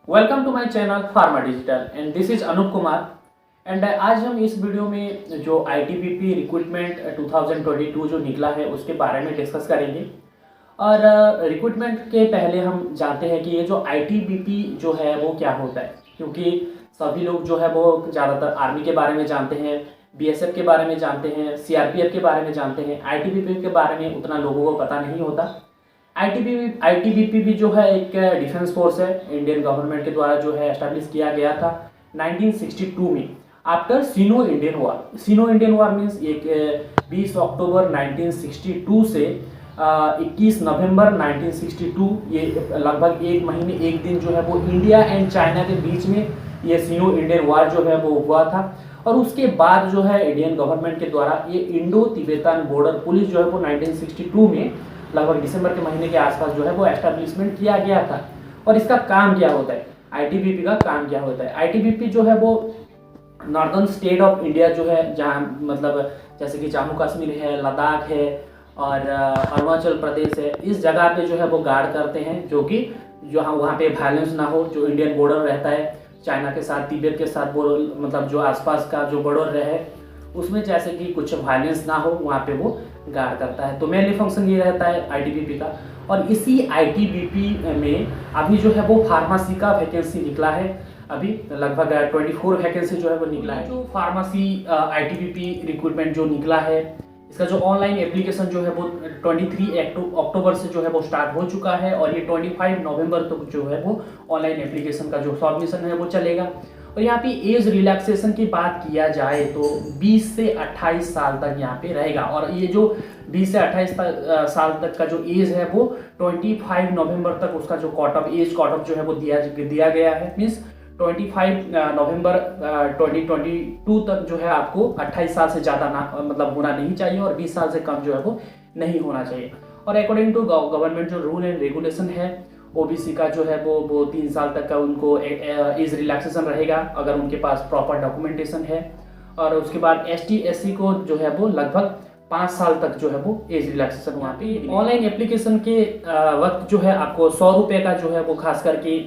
Welcome to my channel pharma digital and this is Anoop Kumar. And आज हम इस video में जो आईटीबीपी रिक्रूटमेंट 2022 जो निकला है उसके बारे में डिस्कस करेंगे। और रिक्रूटमेंट के पहले हम जानते हैं कि ये जो आईटीबीपी जो है वो क्या होता है, क्योंकि सभी लोग जो है वो ज़्यादातर आर्मी के बारे में जानते हैं, बीएसएफ के बारे में जानते हैं, सीआरपीएफ के बारे में जानते हैं। आईटीबीपी के बारे में उतना लोगों को पता नहीं होता। आईटीबीपी भी जो है एक डिफेंस फोर्स है, इंडियन गवर्नमेंट के द्वारा जो है एस्टैब्लिश किया गया था 1962 में आफ्टर सिनो इंडियन वॉर। सिनो इंडियन वॉर मीन्स एक 20 अक्टूबर 1962 से 21 नवंबर 1962, ये लगभग एक महीने एक दिन जो है वो इंडिया एंड चाइना के बीच में ये सिनो इंडियन वॉर जो है वो हुआ था। और उसके बाद जो है इंडियन गवर्नमेंट के द्वारा ये इंडो तिब्बतन बॉर्डर पुलिस जो है वो 1962 में लगभग दिसंबर के महीने के आसपास जो है वो एस्टैब्लिशमेंट किया गया था। और इसका काम क्या होता है, आईटीबीपी का काम क्या होता है? आईटीबीपी जो है वो नॉर्दर्न स्टेट ऑफ इंडिया जो है, जहाँ मतलब जैसे कि जम्मू कश्मीर है, लद्दाख है और अरुणाचल प्रदेश है, इस जगह पे जो है वो गार्ड करते हैं, जो कि जो वहाँ पे वायलेंस ना हो। जो इंडियन बॉर्डर रहता है चाइना के साथ, तिब्बत के साथ, मतलब जो आसपास का जो बॉर्डर रहे उसमें जैसे कि कुछ वायलेंस ना हो, वहाँ पे वो गार्ड करता है। तो मेनली फंक्शन ये रहता है आईटीबीपी का। और इसी आईटीबीपी में अभी जो है वो फार्मेसी का वैकेंसी निकला है। अभी लगभग 24 वैकेंसी जो है वो निकला है। जो फार्मेसी आईटीबीपी रिक्रूटमेंट जो निकला है, इसका जो ऑनलाइन एप्लीकेशन जो है वो 23 अक्टूबर से जो है वो स्टार्ट हो चुका है और ये 25 नवंबर तक जो है वो ऑनलाइन एप्लीकेशन का जो सबमिशन है वो चलेगा। और यहाँ पे एज रिलैक्सेशन की बात किया जाए तो 20 से 28 साल तक यहाँ पे रहेगा। और ये जो 20 से 28 साल तक का जो एज है वो 25 नवंबर तक उसका जो एज कट ऑफ जो है वो दिया गया है। मीन्स 25 नवंबर 2022 तक जो है आपको 28 साल से ज़्यादा ना मतलब होना नहीं चाहिए और 20 साल से कम जो है वो नहीं होना चाहिए। और अकॉर्डिंग टू गवर्नमेंट जो रूल एंड रेगुलेशन है, ओबीसी का जो है वो 3 साल तक का उनको एज रिलैक्सेशन रहेगा अगर उनके पास प्रॉपर डॉक्यूमेंटेशन है। और उसके बाद एसटी एससी को जो है वो लगभग 5 साल तक जो है वो एज रिलैक्सेशन वहाँ पे। ऑनलाइन एप्लीकेशन के वक्त जो है आपको 100 रुपये का जो है वो खास करके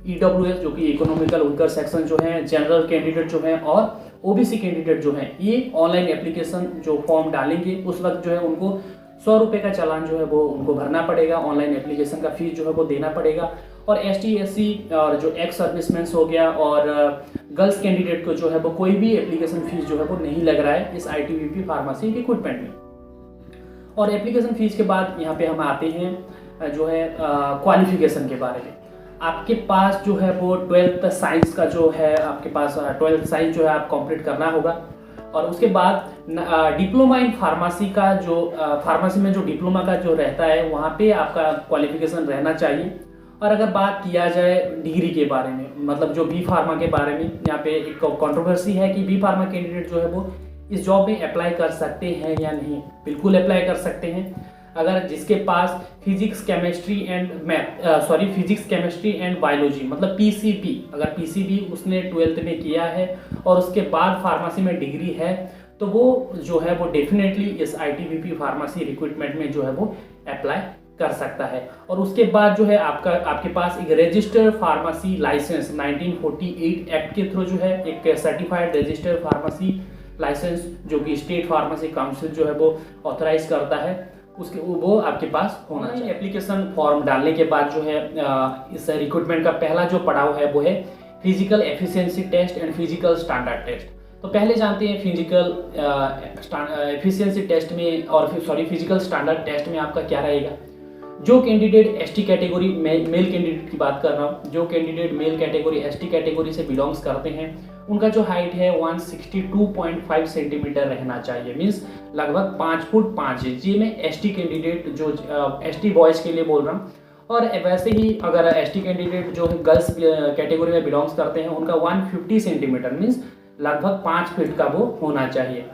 EWS जो कि इकोनॉमिकल वीकर सेक्शन जो है, जनरल कैंडिडेट जो है और ओबीसी कैंडिडेट जो है, ये ऑनलाइन एप्लीकेशन जो फॉर्म डालेंगे उस वक्त जो है उनको 100 रुपये का चालान जो है वो उनको भरना पड़ेगा। ऑनलाइन एप्लीकेशन का फीस जो है वो देना पड़ेगा। और एसटी एससी और जो एक्स सर्विसमैन हो गया और गर्ल्स कैंडिडेट को जो है वो कोई भी एप्लीकेशन फीस जो है वो नहीं लग रहा है इस आईटीबीपी फार्मेसी रिक्रूटमेंट में। और एप्लीकेशन फीस के बाद यहाँ पे हम आते हैं जो है क्वालिफिकेशन के बारे में। आपके पास जो है वो 12th साइंस का जो है, आपके पास 12th साइंस जो है आप कंप्लीट करना होगा। और उसके बाद डिप्लोमा इन फार्मेसी का जो फार्मेसी में जो डिप्लोमा का जो रहता है वहाँ पे आपका क्वालिफिकेशन रहना चाहिए। और अगर बात किया जाए डिग्री के बारे में, मतलब जो बी फार्मा के बारे में, यहाँ पे एक कंट्रोवर्सी है कि बी फार्मा कैंडिडेट जो है वो इस जॉब में अप्लाई कर सकते हैं या नहीं। बिल्कुल अप्लाई कर सकते हैं अगर जिसके पास फिजिक्स केमिस्ट्री एंड बायोलॉजी मतलब पीसीबी, अगर पीसीबी उसने 12th में किया है और उसके बाद फार्मेसी में डिग्री है तो वो जो है वो डेफिनेटली इस आईटीबीपी फार्मेसी रिक्रूटमेंट में जो है वो अप्लाई कर सकता है। और उसके बाद जो है आपके पास एक रजिस्टर्ड फार्मेसी लाइसेंस 1948 एक्ट के थ्रू जो है एक सर्टिफाइड रजिस्टर्ड फार्मेसी लाइसेंस जो कि स्टेट फार्मेसी काउंसिल जो है वो ऑथराइज करता है, उसके वो आपके पास होना चाहिए। एप्लीकेशन फॉर्म डालने के बाद जो है इस रिक्रूटमेंट का पहला जो पड़ाव है वो है physical efficiency test and physical standard test. तो पहले जानते हैं फिजिकल एफिशिएंसी टेस्ट में और फिजिकल स्टैंडर्ड टेस्ट में आपका क्या रहेगा। जो candidate ST category male candidate की बात कर रहा हूँ, जो candidate male category ST category से बिलोंग्स करते हैं उनका जो हाइट है 162.5 सेंटीमीटर रहना चाहिए। मीन्स लगभग 5 फुट 5 इंच। ये मैं एसटी कैंडिडेट जो एसटी बॉयज़ के लिए बोल रहा हूँ। और वैसे ही अगर एसटी कैंडिडेट जो गर्ल्स कैटेगरी में बिलोंग्स करते हैं उनका 150 सेंटीमीटर मीन्स लगभग 5 फीट का वो होना चाहिए।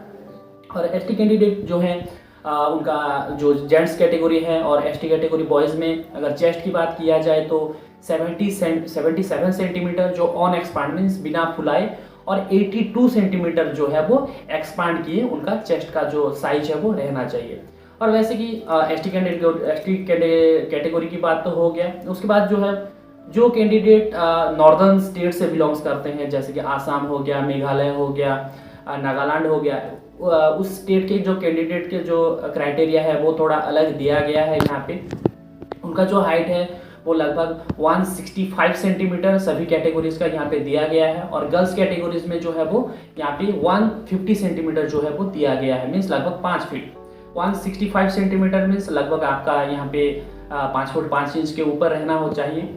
और एसटी कैंडिडेट जो है उनका जो जेंट्स कैटेगरी है और एसटी कैटेगरी बॉयज़ में अगर चेस्ट की बात किया जाए तो 77 सेंटीमीटर जो ऑन एक्सपांड मीन्स बिना फुलाए और 82 सेंटीमीटर जो है वो एक्सपांड किए उनका चेस्ट का जो साइज है वो रहना चाहिए। और वैसे कि एसटी कैटेगरी की बात तो हो गया। उसके बाद जो है जो कैंडिडेट नॉर्दर्न स्टेट से बिलोंग्स करते हैं, जैसे कि आसाम हो गया, मेघालय हो गया, नागालैंड हो गया, उस स्टेट के जो कैंडिडेट के जो क्राइटेरिया है वो थोड़ा अलग दिया गया है यहाँ पे। उनका जो हाइट है वो लगभग 165 सेंटीमीटर सभी कैटेगरीज का यहाँ पे दिया गया है, और गर्ल्स कैटेगरीज में जो है वो यहाँ पे 150 सेंटीमीटर जो है वो दिया गया है, मीन्स लगभग 5 फीट। 165 सेंटीमीटर मीन्स लगभग आपका यहाँ पे 5 फुट 5 इंच के ऊपर रहना हो चाहिए।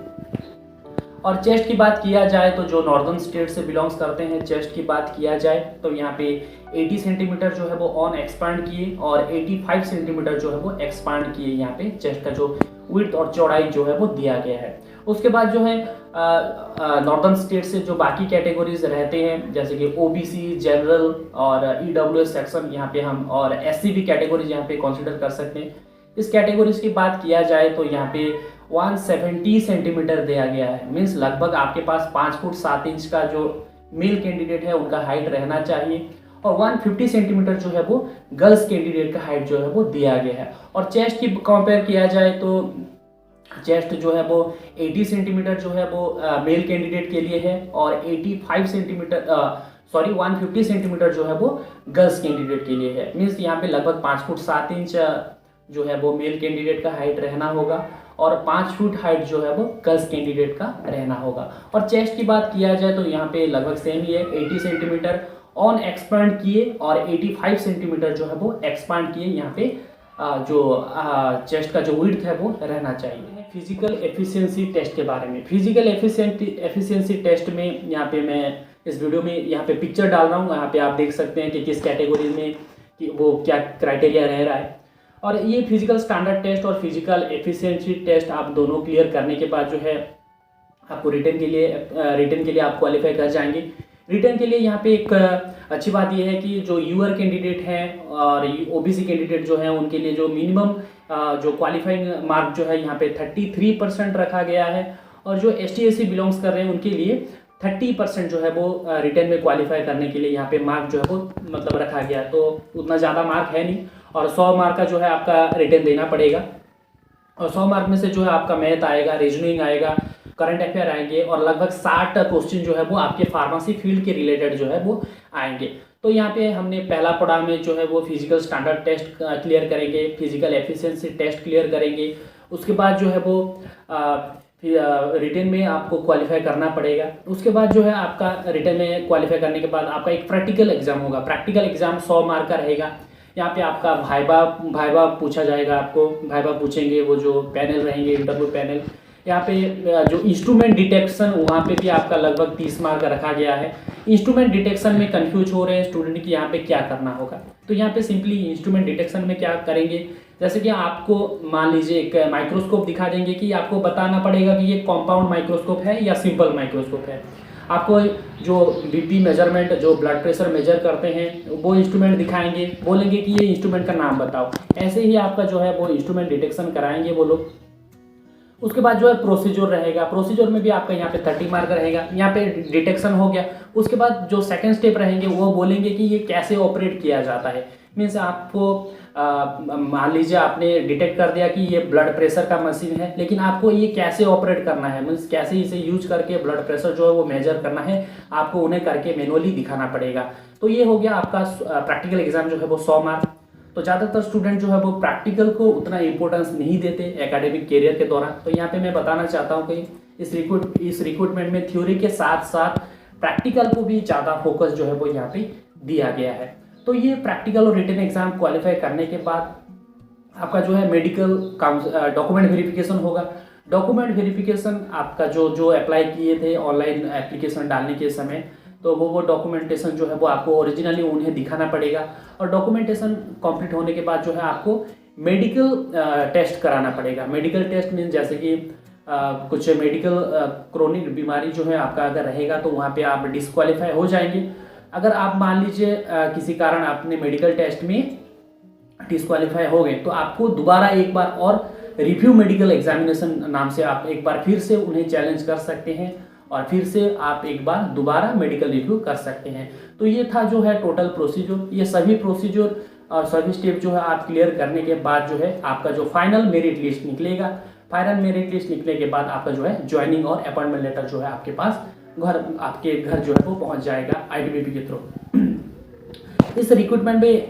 और चेस्ट की बात किया जाए तो जो नॉर्दर्न स्टेट से बिलोंग्स करते हैं, चेस्ट की बात किया जाए तो यहाँ पे 80 सेंटीमीटर जो है वो ऑन एक्सपांड किए, और 85 सेंटीमीटर जो है वो एक्सपांड किए यहाँ पे चेस्ट का जो विड्थ और चौड़ाई जो है वो दिया गया है। उसके बाद जो है नॉर्दर्न स्टेट से जो बाकी कैटेगरीज रहते हैं, जैसे कि ओबीसी, जनरल और ईडब्ल्यूएस सेक्शन यहाँ पे हम, और एससी भी कैटेगरीज यहाँ पे कंसिडर कर सकते हैं। इस कैटेगरीज की बात किया जाए तो यहाँ पे 170 सेंटीमीटर दिया गया है, मीन्स लगभग आपके पास 5 फुट 7 इंच का जो मेल कैंडिडेट है उनका हाइट रहना चाहिए, और 150 सेंटीमीटर जो है वो गर्ल्स कैंडिडेट का हाइट जो है वो दिया गया है। और चेस्ट की कंपेयर किया जाए तो चेस्ट जो है वो 80 सेंटीमीटर जो है वो मेल कैंडिडेट के लिए है, और 85 सेंटीमीटर 150 सेंटीमीटर जो है वो गर्ल्स कैंडिडेट के लिए है, मीन्स यहाँ पे लगभग 5 फुट 7 इंच जो है वो मेल कैंडिडेट का हाइट रहना होगा, और 5 फुट हाइट जो है वो गर्ल्स कैंडिडेट का रहना होगा। और चेस्ट की बात किया जाए तो यहाँ पे लगभग सेम ही है, 80 सेंटीमीटर ऑन एक्सपांड किए, और 85 सेंटीमीटर जो है वो एक्सपांड किए यहाँ पे जो चेस्ट का जो विड्थ है वो रहना चाहिए। फिजिकल एफिशिएंसी टेस्ट के बारे में, फिजिकल एफिशिएंसी टेस्ट में यहाँ पे मैं इस वीडियो में यहाँ पे पिक्चर डाल रहा हूँ, यहाँ पे आप देख सकते हैं कि किस कैटेगरी में कि वो क्या क्राइटेरिया रह रहा है। और ये फिजिकल स्टैंडर्ड टेस्ट और फिजिकल एफिशिएंसी टेस्ट आप दोनों क्लियर करने के बाद जो है आपको रिटर्न के लिए आप क्वालिफाई कर जाएंगे। रिटर्न के लिए यहाँ पे एक अच्छी बात यह है कि जो यूआर कैंडिडेट हैं और ओबीसी कैंडिडेट जो हैं उनके लिए जो मिनिमम जो क्वालिफाइंग मार्क जो है यहाँ पे 33% रखा गया है, और जो ST SC बिलोंग्स कर रहे हैं उनके लिए 30% जो है वो रिटर्न में क्वालिफाई करने के लिए यहाँ पे मार्क जो है वो मतलब रखा गया। तो उतना ज़्यादा मार्क है नहीं, और 100 मार्क का जो है आपका रिटर्न देना पड़ेगा, और 100 मार्क में से जो है आपका मैथ आएगा, रीजनिंग आएगा, करंट अफेयर आएंगे, और लगभग 60 क्वेश्चन जो है वो आपके फार्मेसी फील्ड के रिलेटेड जो है वो आएंगे। तो यहाँ पे हमने पहला पड़ाव में जो है वो फिजिकल स्टैंडर्ड टेस्ट क्लियर करेंगे, फिजिकल एफिशिएंसी टेस्ट क्लियर करेंगे, उसके बाद जो है वो रिटर्न में आपको क्वालिफाई करना पड़ेगा। उसके बाद जो है आपका रिटर्न में क्वालिफाई करने के बाद आपका एक प्रैक्टिकल एग्जाम होगा। प्रैक्टिकल एग्जाम 100 मार्क का रहेगा। यहाँ पे आपका भाइबा पूछा जाएगा, आपको भाइबा पूछेंगे वो जो पैनल रहेंगे, इंटरव्यू पैनल। यहाँ पे जो इंस्ट्रूमेंट डिटेक्शन, वहाँ पे भी आपका लगभग 30 मार्क का रखा गया है। इंस्ट्रूमेंट डिटेक्शन में कंफ्यूज हो रहे हैं स्टूडेंट की यहाँ पे क्या करना होगा, तो यहाँ पे सिंपली इंस्ट्रूमेंट डिटेक्शन में क्या करेंगे, जैसे कि आपको मान लीजिए एक माइक्रोस्कोप दिखा देंगे कि आपको बताना पड़ेगा कि ये कॉम्पाउंड माइक्रोस्कोप है या सिंपल माइक्रोस्कोप है। आपको जो बीपी मेजरमेंट, जो ब्लड प्रेशर मेजर करते हैं वो इंस्ट्रूमेंट दिखाएंगे, बोलेंगे कि ये इंस्ट्रूमेंट का नाम बताओ। ऐसे ही आपका जो है वो इंस्ट्रूमेंट डिटेक्शन कराएंगे वो लोग। उसके बाद जो है प्रोसीजर रहेगा, प्रोसीजर में भी आपका यहाँ पे 30 मार्क रहेगा। यहाँ पे डिटेक्शन हो गया। उसके बाद जो सेकंड स्टेप रहेंगे वो बोलेंगे कि ये कैसे ऑपरेट किया जाता है। मीन्स आपको मान लीजिए आपने डिटेक्ट कर दिया कि ये ब्लड प्रेशर का मशीन है, लेकिन आपको ये कैसे ऑपरेट करना है, मीन्स कैसे इसे यूज करके ब्लड प्रेशर जो है वो मेजर करना है, आपको उन्हें करके मैनुअली दिखाना पड़ेगा। तो ये हो गया आपका प्रैक्टिकल एग्जाम जो है वो 100 मार्क। तो ज़्यादातर स्टूडेंट जो है वो प्रैक्टिकल को उतना इंपॉर्टेंस नहीं देते एकेडमिक कैरियर के दौरान। तो यहाँ पे मैं बताना चाहता हूँ कि इस रिक्रूटमेंट में थ्योरी के साथ साथ प्रैक्टिकल को भी ज़्यादा फोकस जो है वो यहाँ पे दिया गया है। तो ये प्रैक्टिकल और रिटन एग्जाम क्वालिफाई करने के बाद आपका जो है मेडिकल डॉक्यूमेंट वेरिफिकेशन होगा। डॉक्यूमेंट वेरिफिकेशन आपका जो अप्लाई किए थे ऑनलाइन एप्लीकेशन डालने के समय, तो वो डॉक्यूमेंटेशन जो है वो आपको ओरिजिनली उन्हें दिखाना पड़ेगा। और डॉक्यूमेंटेशन कंप्लीट होने के बाद जो है आपको मेडिकल टेस्ट कराना पड़ेगा। मेडिकल टेस्ट मीन जैसे कि कुछ मेडिकल क्रोनिक बीमारी जो है आपका अगर रहेगा तो वहाँ पे आप डिस्क्वालीफाई हो जाएंगे। अगर आप मान लीजिए किसी कारण आपने मेडिकल टेस्ट में डिस्क्वालीफाई हो गए तो आपको दोबारा एक बार और रिव्यू मेडिकल एग्जामिनेशन नाम से आप एक बार फिर से उन्हें चैलेंज कर सकते हैं, और फिर से आप एक बार दोबारा मेडिकल रिव्यू कर सकते हैं। तो ये था जो है टोटल प्रोसीजर। ये सभी प्रोसीजर और सभी स्टेप जो है आप क्लियर करने के बाद जो है आपका जो फाइनल मेरिट लिस्ट निकलेगा। फाइनल मेरिट लिस्ट निकलने के बाद आपका जो है ज्वाइनिंग और अपॉइंटमेंट लेटर जो है आपके पास आपके घर जो है वो पहुंच जाएगा ITBP के थ्रू। इस रिक्रूटमेंट में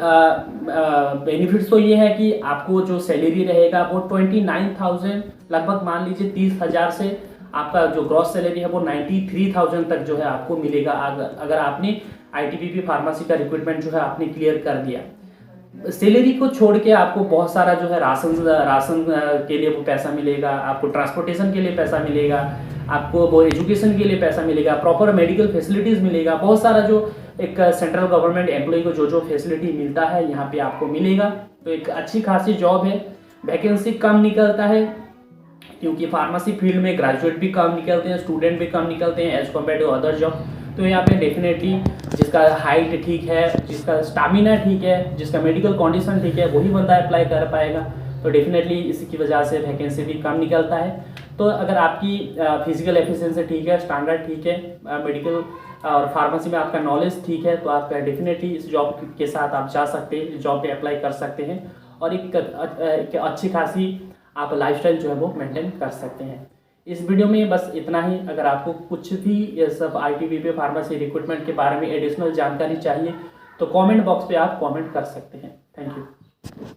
बेनिफिट्स तो ये है कि आपको जो सैलरी रहेगा वो 29,000 लगभग मान लीजिए 30,000 से आपका जो ग्रॉस सैलरी है वो 93,000 तक जो है आपको मिलेगा अगर आपने ITBP फार्मेसी का रिक्रूटमेंट जो है आपने क्लियर कर दिया। सैलरी को छोड़ के आपको बहुत सारा जो है राशन के लिए वो पैसा मिलेगा, आपको ट्रांसपोर्टेशन के लिए पैसा मिलेगा, आपको वो एजुकेशन के लिए पैसा मिलेगा, प्रॉपर मेडिकल फैसिलिटीज़ मिलेगा, बहुत सारा जो एक सेंट्रल गवर्नमेंट एम्प्लॉय को जो फैसिलिटी मिलता है यहाँ पे आपको मिलेगा। तो एक अच्छी खासी जॉब है। वैकेंसी कम निकलता है क्योंकि फार्मेसी फील्ड में ग्रेजुएट भी कम निकलते हैं, स्टूडेंट भी कम निकलते हैं as compare to other job. तो यहाँ पे डेफिनेटली जिसका हाइट ठीक है, जिसका स्टामिना ठीक है, जिसका मेडिकल कंडीशन ठीक है, वही बंदा अप्लाई कर पाएगा। तो डेफिनेटली इसकी वजह से वैकेंसी भी कम निकलता है। तो अगर आपकी फिजिकल एफिशिएंसी ठीक है, स्टैंडर्ड ठीक है, मेडिकल और फार्मेसी में आपका नॉलेज ठीक है, तो आप डेफिनेटली इस जॉब के साथ आप जा सकते हैं, जॉब पे अप्लाई कर सकते हैं और एक अच्छी खासी आप लाइफस्टाइल जो है वो मेंटेन कर सकते हैं। इस वीडियो में बस इतना ही। अगर आपको कुछ भी ये सब ITBP फार्मेसी रिक्रूटमेंट के बारे में एडिशनल जानकारी चाहिए तो कमेंट बॉक्स पे आप कमेंट कर सकते हैं। Thank you.